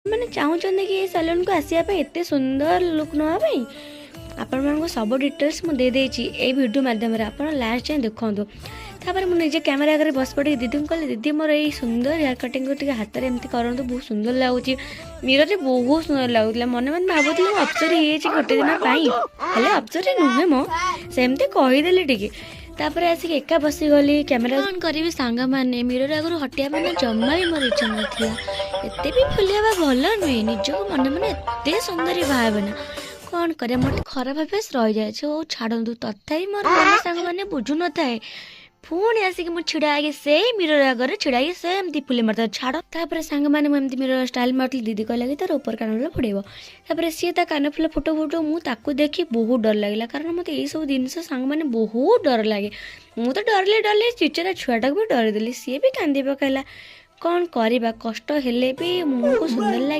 मैंने चाहूँगी कि सैलून को आसापी एत सुंदर लुक नापी आपण मानक सब डिटेल्स मुझे ये वीडियो मध्यम आप लास्ट जाए देखूँ। तापर मुझे कैमेरा आगे बस पड़ी दीदी को कहली दीदी मोर ये सुंदर हेयर कटिंग को हाथ में एमती करूँ बहुत सुंदर लगुच मिरर बहुत सुंदर लगुला मन मन भावुली अप्सरी ये गोटे दिन हेल्ले अप्सरी नुहे मो सेमती कहीदेली टी तापर आसिक एका बसी गली कैमेरा ऑन करी सांग मैंने मिरर आगु हटिया मैंने जमा भी मोर इच्छा नाला एत भी फुलिया भल नुहे निजक मन मन एत सुंदर भावना कौन करे मोटे खराब अभ्यास रही जाए छाड़ू तथा मोर मन सांग मैंने बुझु न था पुणी आसिक मुझे छिड़ा से मिरर आगे छिड़ा से एमती फुले मारता छाड़ तापर सांग मैंने मुझे मिरर स्टाइल मारती दीदी कहला कि तार ऊपर कान फोड़ेब तापर सी कान फुल फुटो फुटो मुझे देखी बहुत डर लगे कारण मत ये सब जिन सांग मैंने बहुत डर लगे मु तो डरले चिचरा छुआटा भी डरदेली सी भी कांदी पकड़ा कौन करवा कष्ट हेले भी मुझको सुंदर लगे।